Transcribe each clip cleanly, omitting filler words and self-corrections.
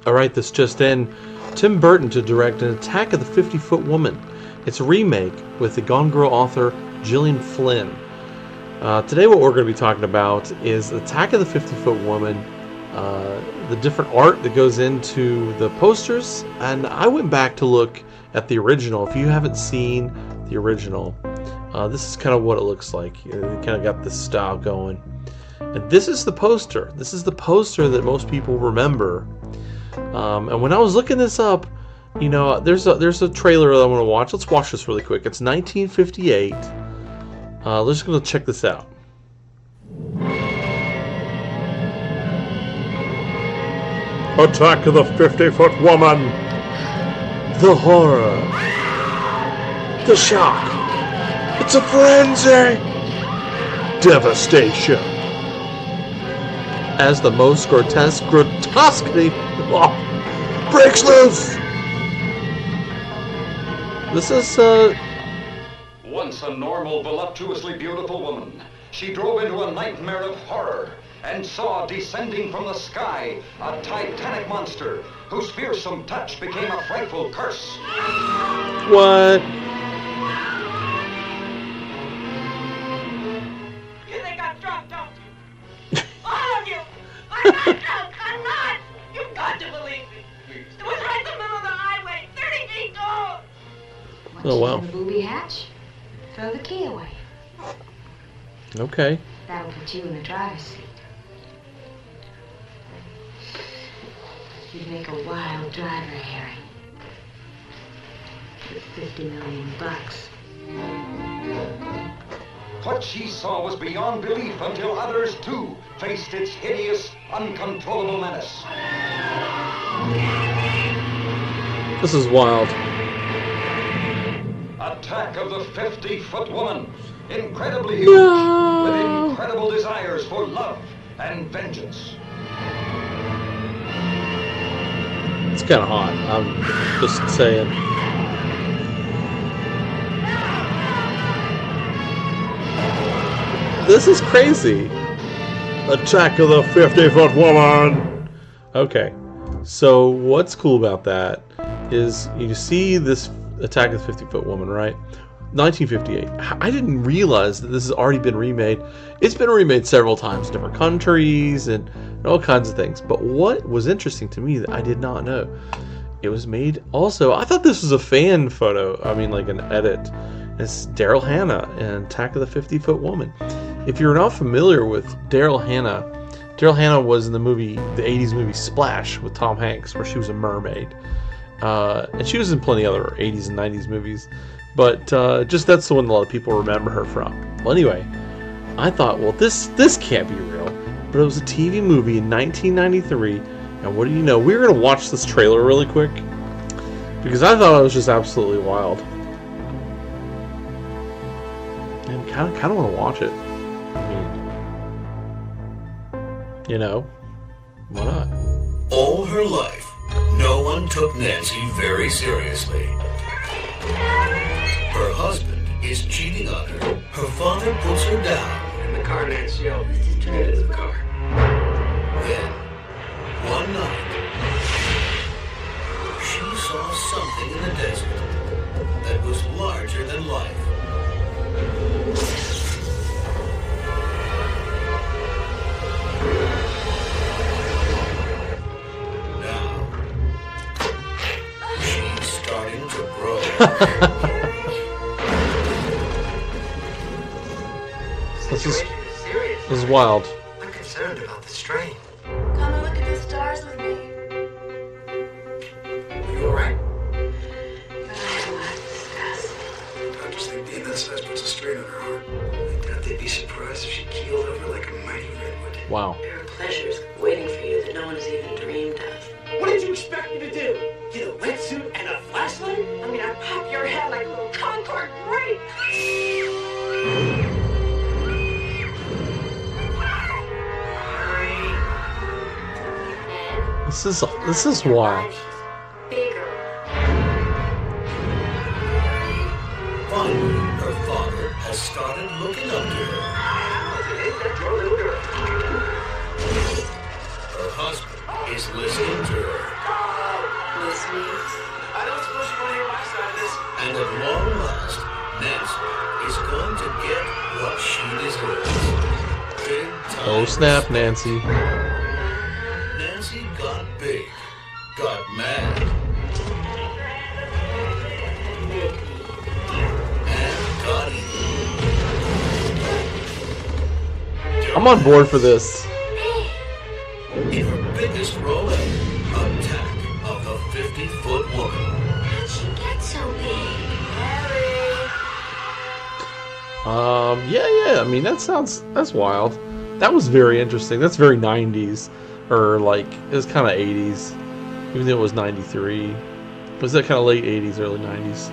All right, this just in. Tim Burton to direct an Attack of the 50-Foot Woman. It's a remake with the Gone Girl author Gillian Flynn. Today what we're going to be talking about is Attack of the 50-Foot Woman, the different art that goes into the posters, and I went back to look at the original. If you haven't seen the original, this is kind of what it looks like. They kind of got this style going. And this is the poster. This is the poster that most people remember. And when I was looking this up, you know, there's a trailer that I want to watch. Let's watch this really quick. It's 1958. Let's just go check this out. Attack of the 50-Foot Woman. The horror. The shock. It's a frenzy. Devastation. As the most grotesque grotesquity breaks loose. This is Once a normal, voluptuously beautiful woman, she drove into a nightmare of horror and saw descending from the sky a titanic monster whose fearsome touch became a frightful curse. What? You think I'm drunk, don't you? All of you! I'm not drunk! I'm not! You've got to believe me. It was right in the middle of the highway, 30 feet tall. Oh, wow. The booby hatch, throw the key away. Okay. That'll put you in the driver's seat. You'd make a wild driver, Harry. With $50 million. What she saw was beyond belief until others, too, faced its hideous, uncontrollable menace. This is wild. Attack of the 50-Foot Woman. Incredibly huge, with incredible desires for love and vengeance. It's kind of hot. I'm just saying. This is crazy. Attack of the 50-Foot Woman. Okay. So what's cool about that is you see this Attack of the 50-Foot Woman, right? 1958. I didn't realize that this has already been remade. It's been remade several times, different countries and all kinds of things. But what was interesting to me that I did not know, it was made also, I thought this was a fan photo. I mean, like an edit. It's Daryl Hannah in Attack of the 50-Foot Woman. If you're not familiar with Daryl Hannah was in the movie, the 80s movie Splash with Tom Hanks, where she was a mermaid. And she was in plenty other 80s and 90s movies. But just that's the one a lot of people remember her from. Well, anyway, I thought, well, this can't be real. But it was a TV movie in 1993. And what do you know? We were going to watch this trailer really quick. Because I thought it was just absolutely wild. And kind of want to watch it. I mean, you know, why not? All her life, no one took Nancy very seriously. Her husband is cheating on her. Her father puts her down. In the car, Nancy. Get in the car. Then, one night, she saw something in the desert that was larger than life. Now, she's starting to grow. This is wild. I'm concerned about the strain. Come and look at the stars with me. You alright? Doctors think being that size puts a strain on her heart. I doubt they'd be surprised if she keeled over like a mighty redwood. Wow. There are pleasures waiting for you that no one has even dreamed of. What did you expect me to do? Get a wetsuit and a flashlight? I mean, I'd pop your head like a little Concord grape. This is wild. Finally, her father has started looking up to her. Her husband is listening to her. Listening. I don't suppose you want to hear my side of this. And at long last, Nancy is going to get what she deserves. Big time. Oh snap, Nancy. Nancy got big, got mad, and got evil. I'm on board for this. In her biggest role ever, Attack of the 50-Foot Woman. How'd she get so big? Yeah. I mean, that's wild. That was very interesting. That's very 90s, or like it was kind of 80s, even though it was 93. It was that kind of late 80s, early 90s.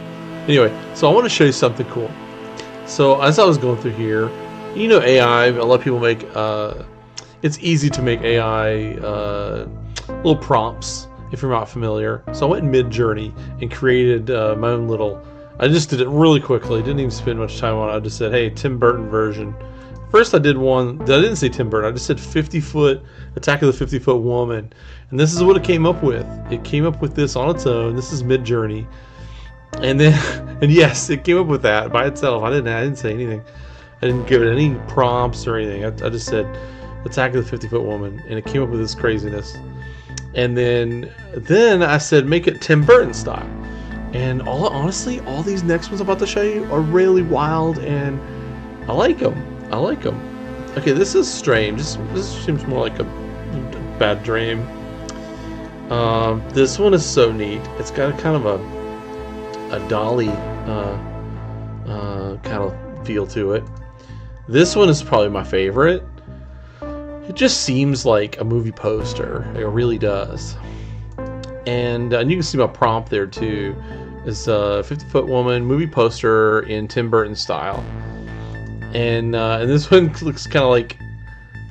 Anyway, so I want to show you something cool. So as I was going through here, you know, AI. A lot of people make. It's easy to make AI little prompts if you're not familiar. So I went in Mid-Journey and created my own little. I just did it really quickly. Didn't even spend much time on it. I just said, "Hey, Tim Burton version." First, I did one. I didn't say Tim Burton. I just said 50-foot Attack of the 50-Foot Woman, and this is what it came up with. It came up with this on its own. This is Mid-Journey, and then, and yes, it came up with that by itself. I didn't say anything. I didn't give it any prompts or anything. I just said Attack of the 50-Foot Woman, and it came up with this craziness. And then I said, make it Tim Burton style. And honestly, all these next ones I'm about to show you are really wild, and I like them. Okay, this is strange. This seems more like a bad dream. This one is so neat. It's got a kind of a dolly kind of feel to it. This one is probably my favorite. It just seems like a movie poster. It really does. And you can see my prompt there too. It's a 50-Foot Woman movie poster in Tim Burton style. And this one looks kind of like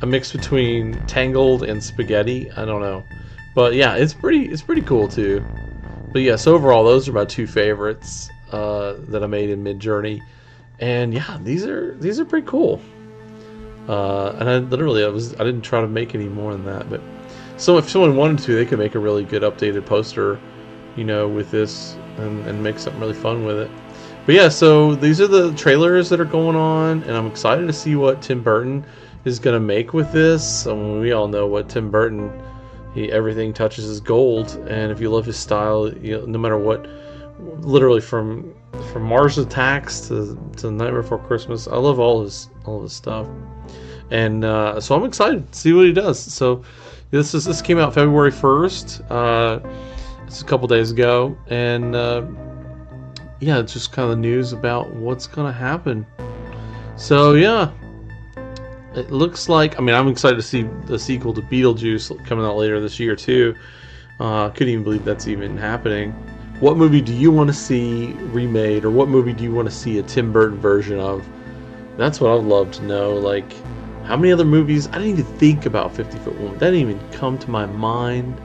a mix between Tangled and Spaghetti. I don't know, but yeah, it's pretty cool too. But yes, overall, those are my two favorites that I made in Mid-Journey. And yeah, these are pretty cool. And I didn't try to make any more than that, but so if someone wanted to, they could make a really good updated poster, you know, with this and make something really fun with it. But yeah, so these are the trailers that are going on, and I'm excited to see what Tim Burton is gonna make with this. I mean, we all know what Tim Burton, everything touches is gold, and if you love his style, you know, no matter what, literally from Mars Attacks to Nightmare Before Christmas, I love all his stuff. And so I'm excited to see what he does. So this came out February 1st. It's a couple days ago, and yeah, it's just kind of the news about what's gonna happen. So yeah, it looks like. I mean, I'm excited to see the sequel to Beetlejuice coming out later this year too. Couldn't even believe that's even happening. What movie do you want to see remade, or what movie do you want to see a Tim Burton version of? That's what I'd love to know. Like, how many other movies? I didn't even think about 50-Foot Woman. That didn't even come to my mind.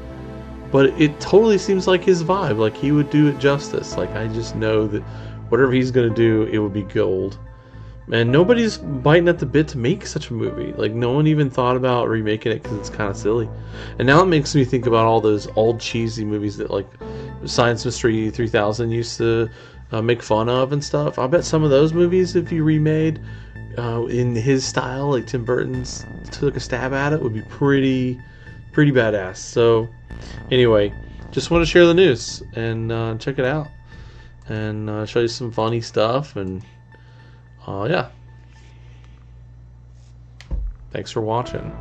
But it totally seems like his vibe. Like, he would do it justice. Like, I just know that whatever he's going to do, it would be gold. And nobody's biting at the bit to make such a movie. Like, no one even thought about remaking it because it's kind of silly. And now it makes me think about all those old cheesy movies that, like, Science Mystery 3000 used to make fun of and stuff. I bet some of those movies, if you remade in his style, like Tim Burton's took a stab at it, would be pretty badass. So anyway, just want to share the news and check it out and show you some funny stuff. And yeah, thanks for watching.